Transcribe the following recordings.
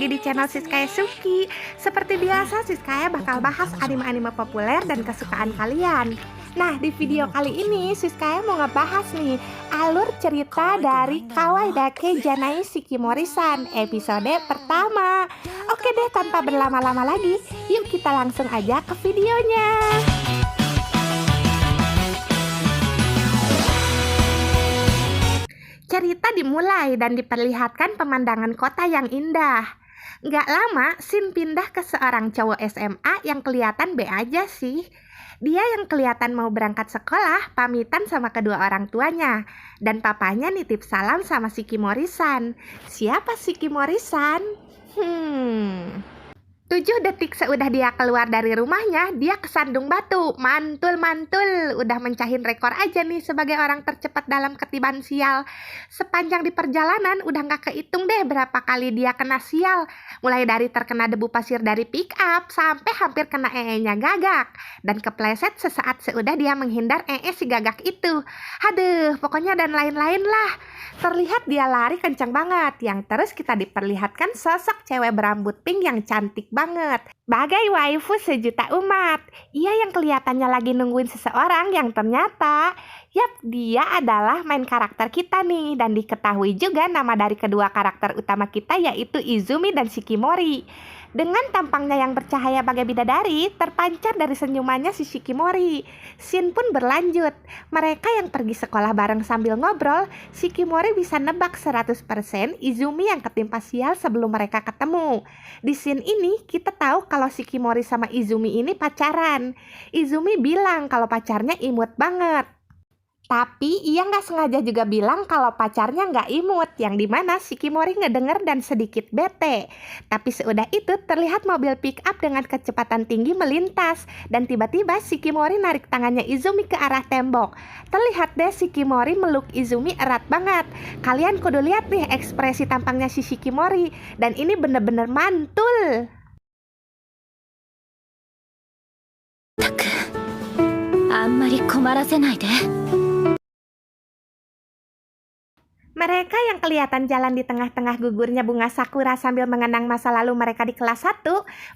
lagi di channel Siskaya Suki. Seperti biasa, Siskaya bakal bahas anime-anime populer dan kesukaan kalian. Nah, di video kali ini Siskaya mau ngebahas nih alur cerita dari Kawaii Dake Janai Shikimori-san episode pertama. Oke deh, tanpa berlama-lama lagi, yuk kita langsung aja ke videonya. Cerita dimulai dan diperlihatkan pemandangan kota yang indah. Nggak lama, Shin pindah ke seorang cowok SMA yang kelihatan B aja sih. Dia yang kelihatan mau berangkat sekolah, pamitan sama kedua orang tuanya. Dan papanya nitip salam sama Shikimori-san. Siapa Shikimori-san? 7 detik seudah dia keluar dari rumahnya, dia kesandung batu. Mantul. Udah mencahin rekor aja nih sebagai orang tercepat dalam ketiban sial. Sepanjang di perjalanan udah gak kehitung deh berapa kali dia kena sial. Mulai dari terkena debu pasir dari pick up, sampai hampir kena nya Gagak. Dan kepleset sesaat seudah dia menghindar si Gagak itu. Aduh, pokoknya dan lain-lain lah. Terlihat dia lari kencang banget. Yang terus kita diperlihatkan sosok cewek berambut pink yang cantik banget, bagai waifu sejuta umat. Ia yang kelihatannya lagi nungguin seseorang yang ternyata dia adalah main karakter kita nih. Dan diketahui juga nama dari kedua karakter utama kita, yaitu Izumi dan Shikimori. Dengan tampangnya yang bercahaya bagai bidadari, terpancar dari senyumannya si Shikimori. Shin pun berlanjut. Mereka yang pergi sekolah bareng sambil ngobrol, Shikimori bisa nebak 100% Izumi yang ketimpa sial sebelum mereka ketemu. Di scene ini kita tahu kalau Shikimori sama Izumi ini pacaran. Izumi bilang kalau pacarnya imut banget. Tapi ia nggak sengaja juga bilang kalau pacarnya nggak imut, yang dimana Shikimori ngedenger dan sedikit bete. Tapi seudah itu terlihat mobil pick up dengan kecepatan tinggi melintas. Dan tiba-tiba Shikimori narik tangannya Izumi ke arah tembok. Terlihat deh Shikimori meluk Izumi erat banget. Kalian kudu lihat nih ekspresi tampangnya si Shikimori. Dan ini bener-bener mantul. Mereka yang kelihatan jalan di tengah-tengah gugurnya bunga sakura sambil mengenang masa lalu mereka di kelas 1,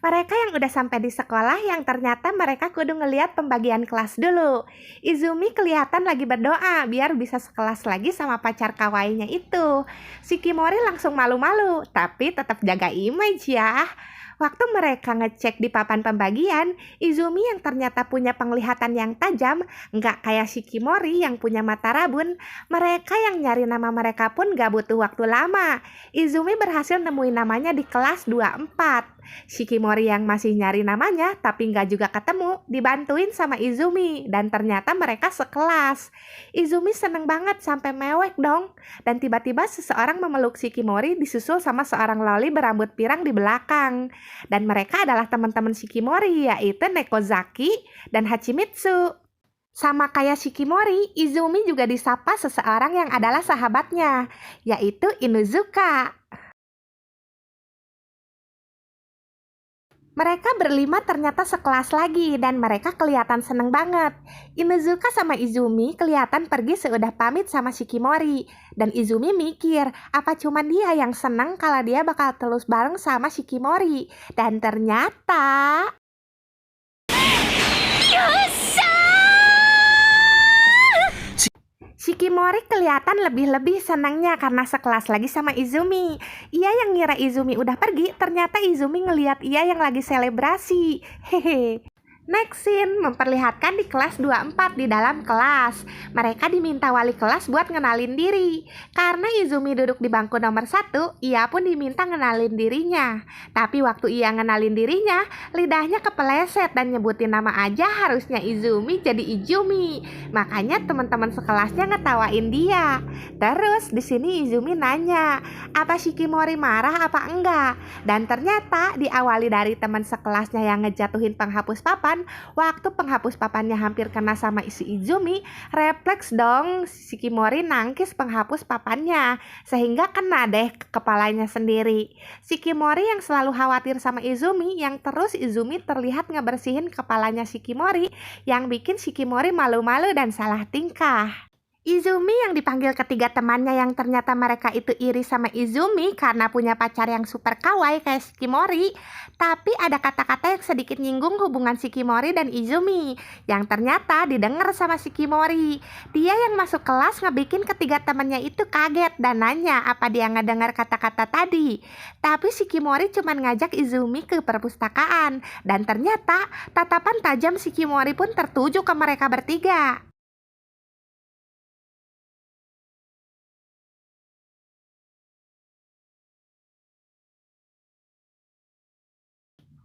mereka yang udah sampai di sekolah yang ternyata mereka kudu ngeliat pembagian kelas dulu. Izumi kelihatan lagi berdoa biar bisa sekelas lagi sama pacar kawaiinya itu. Shikimori langsung malu-malu, tapi tetap jaga image ya. Waktu mereka ngecek di papan pembagian, Izumi yang ternyata punya penglihatan yang tajam, nggak kayak Shikimori yang punya mata rabun. Mereka yang nyari nama mereka pun gak butuh waktu lama. Izumi berhasil nemuin namanya di kelas 24. Shikimori yang masih nyari namanya tapi nggak juga ketemu, dibantuin sama Izumi. Dan ternyata mereka sekelas. Izumi seneng banget sampai mewek dong. Dan tiba-tiba seseorang memeluk Shikimori disusul sama seorang loli berambut pirang di belakang. Dan mereka adalah teman-teman Shikimori, yaitu Nekozaki dan Hachimitsu. Sama kayak Shikimori, Izumi juga disapa seseorang yang adalah sahabatnya, yaitu Inuzuka. Mereka berlima ternyata sekelas lagi dan mereka kelihatan seneng banget. Inuzuka sama Izumi kelihatan pergi seudah pamit sama Shikimori. Dan Izumi mikir, apa cuman dia yang seneng kalau dia bakal terus bareng sama Shikimori. Dan ternyata... Shikimori kelihatan lebih-lebih senangnya karena sekelas lagi sama Izumi. Ia yang ngira Izumi udah pergi, ternyata Izumi ngelihat ia yang lagi selebrasi. Hehe. Next scene memperlihatkan di kelas 24 di dalam kelas. Mereka diminta wali kelas buat ngenalin diri. Karena Izumi duduk di bangku nomor 1, ia pun diminta ngenalin dirinya. Tapi waktu ia ngenalin dirinya, lidahnya kepeleset dan nyebutin nama aja harusnya Izumi jadi Izumi. Makanya teman-teman sekelasnya ngetawain dia. Terus di sini Izumi nanya, apa Shikimori marah apa enggak? Dan ternyata diawali dari teman sekelasnya yang ngejatuhin penghapus papan. Waktu penghapus papannya hampir kena sama isi Izumi, refleks dong Shikimori nangkis penghapus papannya, sehingga kena deh ke kepalanya sendiri. Shikimori yang selalu khawatir sama Izumi, yang terus Izumi terlihat ngebersihin kepalanya Shikimori, yang bikin Shikimori malu-malu dan salah tingkah. Izumi yang dipanggil ketiga temannya yang ternyata mereka itu iri sama Izumi karena punya pacar yang super kawaii kayak Shikimori. Tapi ada kata-kata yang sedikit nyinggung hubungan Shikimori dan Izumi yang ternyata didengar sama Shikimori. Dia yang masuk kelas ngebikin ketiga temannya itu kaget dan nanya apa dia ngedengar kata-kata tadi. Tapi Shikimori cuma ngajak Izumi ke perpustakaan dan ternyata tatapan tajam Shikimori pun tertuju ke mereka bertiga.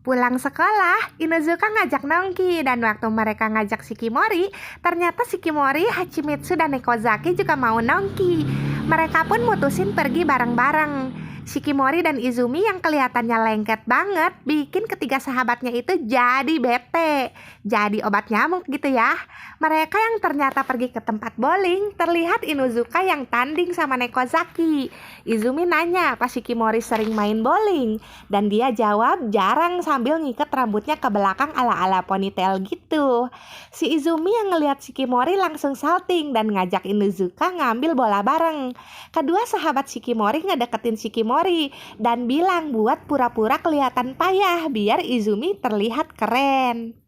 Pulang sekolah, Inuzuka ngajak Nongki dan waktu mereka ngajak Shikimori, ternyata Shikimori, Hachimitsu, dan Nekozaki juga mau Nongki. Mereka pun mutusin pergi bareng-bareng. Shikimori dan Izumi yang kelihatannya lengket banget bikin ketiga sahabatnya itu jadi bete. Jadi obat nyamuk gitu ya. Mereka yang ternyata pergi ke tempat bowling, terlihat Inuzuka yang tanding sama Nekozaki. Izumi nanya apa Shikimori sering main bowling, dan dia jawab jarang sambil ngikat rambutnya ke belakang ala-ala ponytail gitu. Si Izumi yang ngelihat Shikimori langsung salting dan ngajak Inuzuka ngambil bola bareng. Kedua sahabat Shikimori ngedeketin Shikimori dan bilang buat pura-pura kelihatan payah biar Izumi terlihat keren.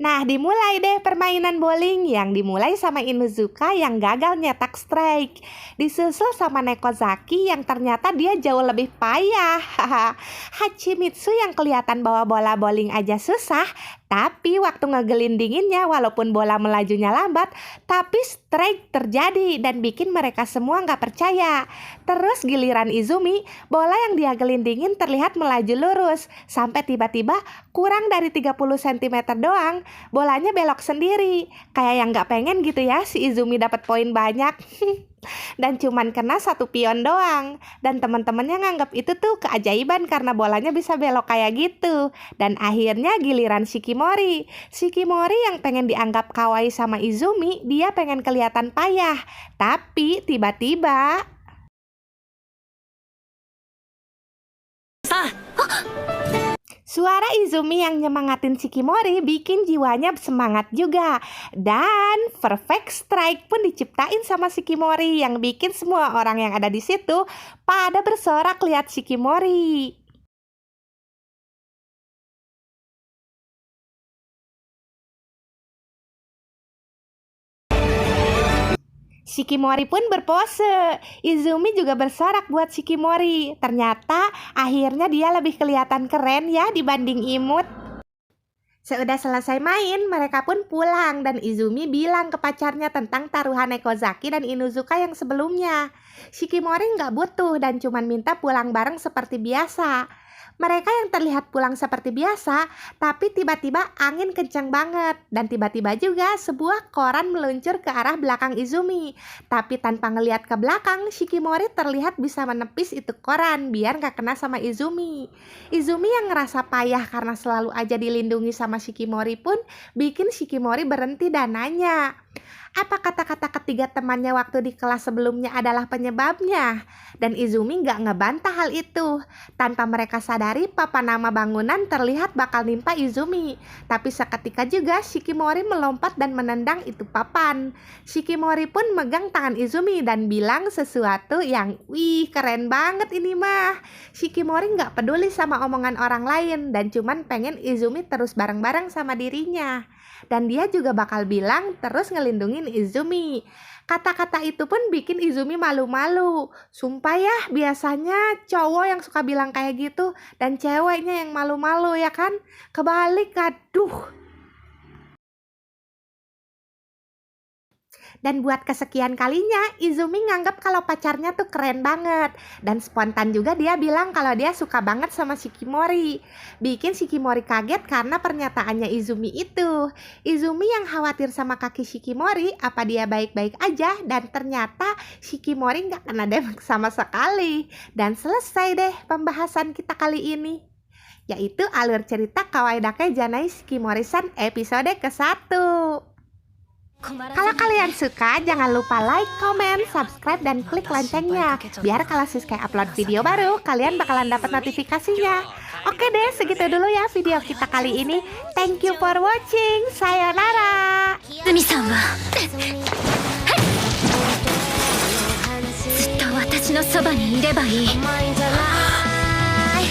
Nah, dimulai deh permainan bowling yang dimulai sama Inuzuka yang gagal nyetak strike. Disusul sama Nekozaki yang ternyata dia jauh lebih payah. Hachimitsu yang kelihatan bawa bola bowling aja susah, tapi waktu ngegelindinginnya walaupun bola melajunya lambat, tapi strike terjadi dan bikin mereka semua nggak percaya. Terus giliran Izumi, bola yang dia gelindingin terlihat melaju lurus, sampai tiba-tiba kurang dari 30 cm doang, bolanya belok sendiri. Kayak yang nggak pengen gitu ya si Izumi dapat poin banyak. Dan cuman kena satu pion doang. Dan teman-temannya nganggap itu tuh keajaiban karena bolanya bisa belok kayak gitu. Dan akhirnya giliran Shikimori. Shikimori yang pengen dianggap kawaii sama Izumi, dia pengen kelihatan payah. Tapi tiba-tiba suara Izumi yang nyemangatin Shikimori bikin jiwanya semangat juga. Dan perfect strike pun diciptain sama Shikimori yang bikin semua orang yang ada di situ pada bersorak lihat Shikimori. Shikimori pun berpose. Izumi juga bersorak buat Shikimori. Ternyata akhirnya dia lebih kelihatan keren ya dibanding imut. Seudah selesai main, mereka pun pulang dan Izumi bilang ke pacarnya tentang taruhan Nekozaki dan Inuzuka yang sebelumnya. Shikimori nggak butuh dan cuma minta pulang bareng seperti biasa. Mereka yang terlihat pulang seperti biasa, tapi tiba-tiba angin kencang banget. Dan tiba-tiba juga sebuah koran meluncur ke arah belakang Izumi. Tapi tanpa ngelihat ke belakang, Shikimori terlihat bisa menepis itu koran biar gak kena sama Izumi. Izumi yang ngerasa payah karena selalu aja dilindungi sama Shikimori pun bikin Shikimori berhenti dan nanya, apa kata-kata ketiga temannya waktu di kelas sebelumnya adalah penyebabnya? Dan Izumi nggak ngebantah hal itu. Tanpa mereka sadari, papan nama bangunan terlihat bakal nimpa Izumi. Tapi seketika juga Shikimori melompat dan menendang itu papan. Shikimori pun megang tangan Izumi dan bilang sesuatu yang, wih keren banget ini mah. Shikimori nggak peduli sama omongan orang lain dan cuman pengen Izumi terus bareng-bareng sama dirinya. Dan dia juga bakal bilang terus ngelindungin Izumi. Kata-kata itu pun bikin Izumi malu-malu. Sumpah ya, biasanya cowok yang suka bilang kayak gitu dan ceweknya yang malu-malu ya kan? Kebalik, aduh. Dan buat kesekian kalinya, Izumi nganggap kalau pacarnya tuh keren banget. Dan spontan juga dia bilang kalau dia suka banget sama Shikimori. Bikin Shikimori kaget karena pernyataannya Izumi itu. Izumi yang khawatir sama kaki Shikimori, apa dia baik-baik aja. Dan ternyata Shikimori gak kena damage sama sekali. Dan selesai deh pembahasan kita kali ini, yaitu alur cerita Kawaii Dake Janai Shikimori-san episode ke-1. Kalau kalian suka, jangan lupa like, comment, subscribe, dan klik loncengnya. Biar kalau Siske upload video baru, kalian bakalan dapat notifikasinya. Oke deh, segitu dulu ya video kita kali ini. Thank you for watching. Sayonara. 私のそばにいればいい。